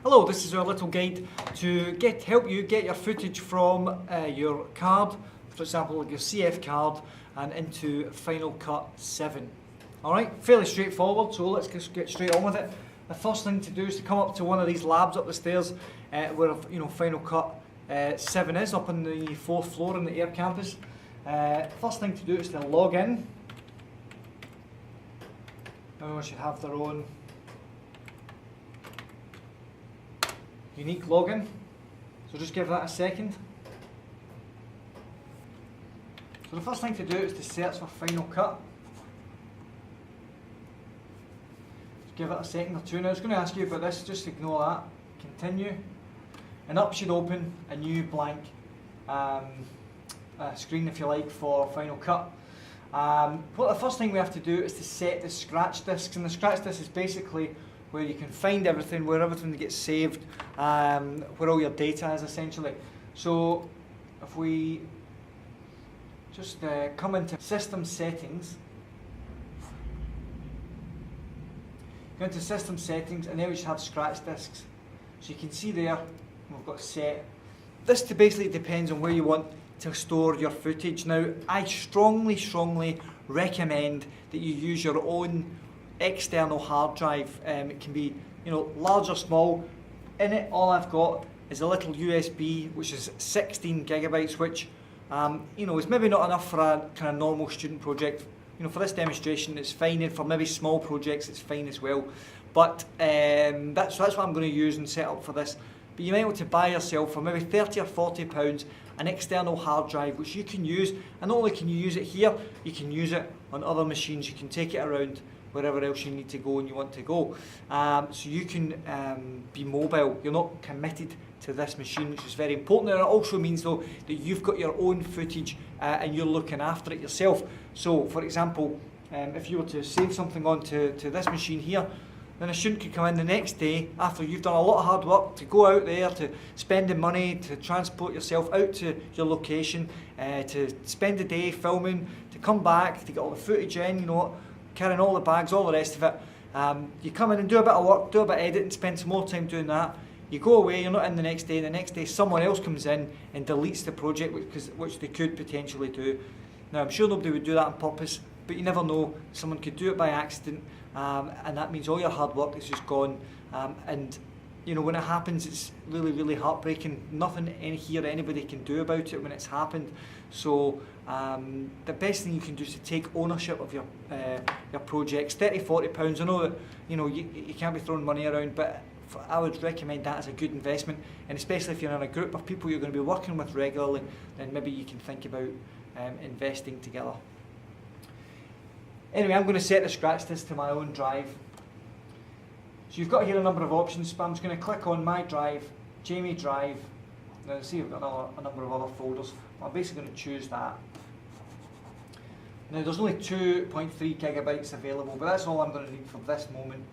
Hello, this is our little guide to help you get your footage from your card, for example like your CF card, and into Final Cut 7. Alright, fairly straightforward, so let's just get straight on with it. The first thing to do is to come up to one of these labs up the stairs where Final Cut 7 is, up on the 4th floor in the Ayr campus. First thing to do is to log in. Everyone should have their own unique login, so just give that a second. So the first thing to do is to search for Final Cut. Just give it a second or two. Now it's going to ask you about this, just ignore that. Continue, and up should open a new blank screen, if you like, for Final Cut. The first thing we have to do is to set the scratch discs, and the scratch disc is basically where you can find everything, where everything gets saved, where all your data is essentially. So if we just come into System Settings, go into System Settings, and there we should have scratch discs. So you can see there we've got set. This basically depends on where you want to store your footage. Now I strongly recommend that you use your own external hard drive. It can be large or small. In it all I've got is a little USB which is 16 gigabytes, which is maybe not enough for a kind of normal student project. For this demonstration it's fine, and for maybe small projects it's fine as well, but that's what I'm going to use and set up for this. But you might want to buy yourself for maybe 30 or 40 pounds an external hard drive which you can use, and not only can you use it here, you can use it on other machines. You can take it around wherever else you need to go and you want to go. So you can be mobile. You're not committed to this machine, which is very important. And it also means though that you've got your own footage and you're looking after it yourself. So for example, if you were to save something onto this machine here, then a student could come in the next day after you've done a lot of hard work to go out there, to spend the money, to transport yourself out to your location, to spend the day filming, to come back, to get all the footage in, carrying all the bags, all the rest of it. You come in and do a bit of work, do a bit of editing, spend some more time doing that. You go away, you're not in the next day. The next day someone else comes in and deletes the project, which they could potentially do. Now I'm sure nobody would do that on purpose, but you never know. Someone could do it by accident, and that means all your hard work is just gone. And when it happens, it's really heartbreaking. Nothing anybody can do about it when it's happened. So the best thing you can do is to take ownership of your projects. 30, 40 pounds. I know that you can't be throwing money around, but I would recommend that as a good investment. And especially if you're in a group of people you're going to be working with regularly, then maybe you can think about investing together. Anyway, I'm going to set the scratch disc to my own drive. So you've got here a number of options, but I'm just going to click on My Drive, Jamie Drive. Now see, I've got a number of other folders. I'm basically going to choose that. Now there's only 2.3 gigabytes available, but that's all I'm going to need for this moment.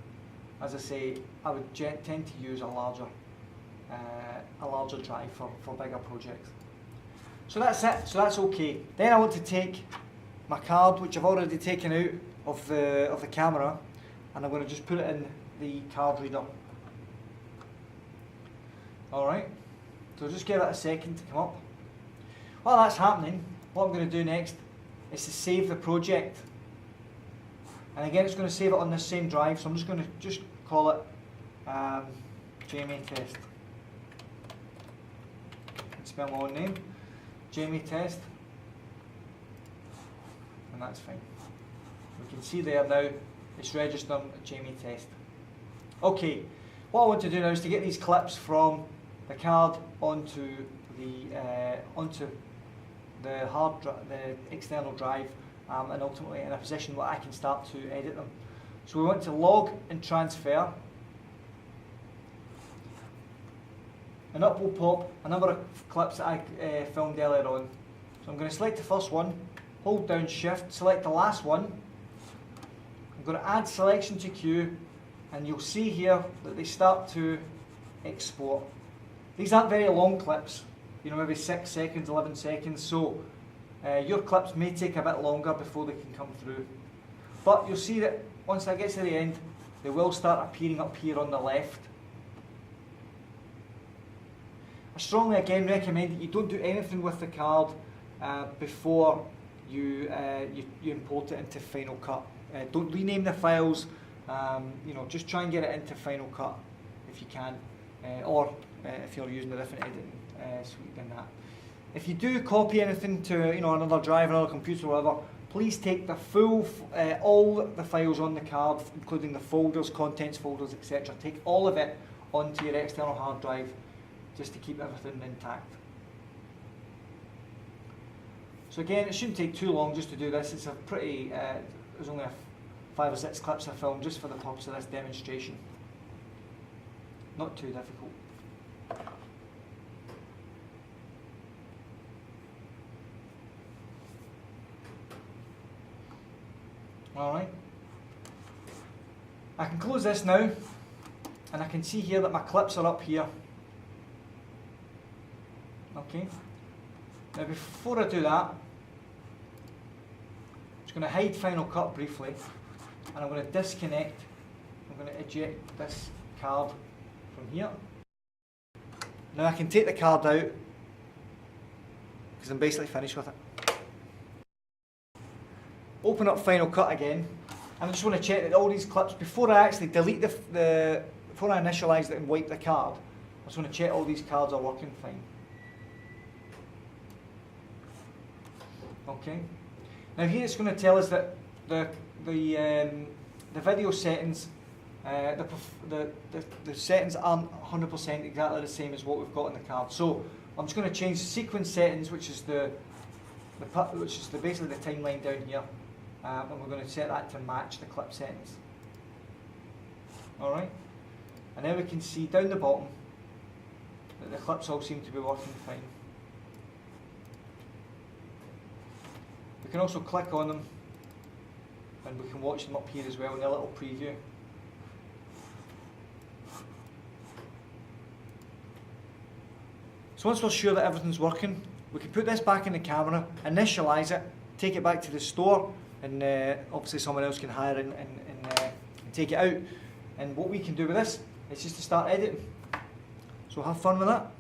As I say, I would tend to use a larger drive for bigger projects. So that's it. So that's okay. Then I want to take my card, which I've already taken out of the camera, and I'm going to just put it in the card reader. Alright, so just give it a second to come up. While that's happening, what I'm going to do next is to save the project. And again, it's going to save it on this same drive, so I'm just going to call it Jamie Test. Spell my own name, Jamie Test, and that's fine. We can see there now it's registered Jamie Test. Okay, what I want to do now is to get these clips from the card onto the external drive, and ultimately in a position where I can start to edit them. So we want to log and transfer, and up will pop a number of clips that I filmed earlier on. So I'm going to select the first one, hold down Shift, select the last one. I'm going to add selection to queue, and you'll see here that they start to export. These aren't very long clips, maybe 6 seconds, 11 seconds, so your clips may take a bit longer before they can come through. But you'll see that once I get to the end, they will start appearing up here on the left. I strongly again recommend that you don't do anything with the card before you import it into Final Cut. Don't rename the files. Just try and get it into Final Cut if you can, or if you're using a different editing suite than that. If you do copy anything to another drive, another computer, or whatever, please take the full, all the files on the card, including the folders, contents folders, etc. Take all of it onto your external hard drive, just to keep everything intact. So again, it shouldn't take too long just to do this. It's a pretty, there's only 5 or 6 clips I filmed just for the purpose of this demonstration. Not too difficult. Alright. I can close this now, and I can see here that my clips are up here. Okay. Now before I do that, I'm just going to hide Final Cut briefly, and I'm going to disconnect. I'm going to eject this card from here. Now I can take the card out because I'm basically finished with it. Open up Final Cut again, and I just want to check that all these clips, before I actually delete before I initialise it and wipe the card, I just want to check all these cards are working fine. Okay. Now here it's going to tell us that the video settings, the settings aren't 100% exactly the same as what we've got in the card. So I'm just going to change the sequence settings, which is basically the timeline down here, and we're going to set that to match the clip settings. All right. And now we can see down the bottom that the clips all seem to be working fine. We can also click on them, and we can watch them up here as well in a little preview. So once we're sure that everything's working, we can put this back in the camera, initialise it, take it back to the store, and obviously someone else can hire it and take it out. And what we can do with this is just to start editing. So have fun with that.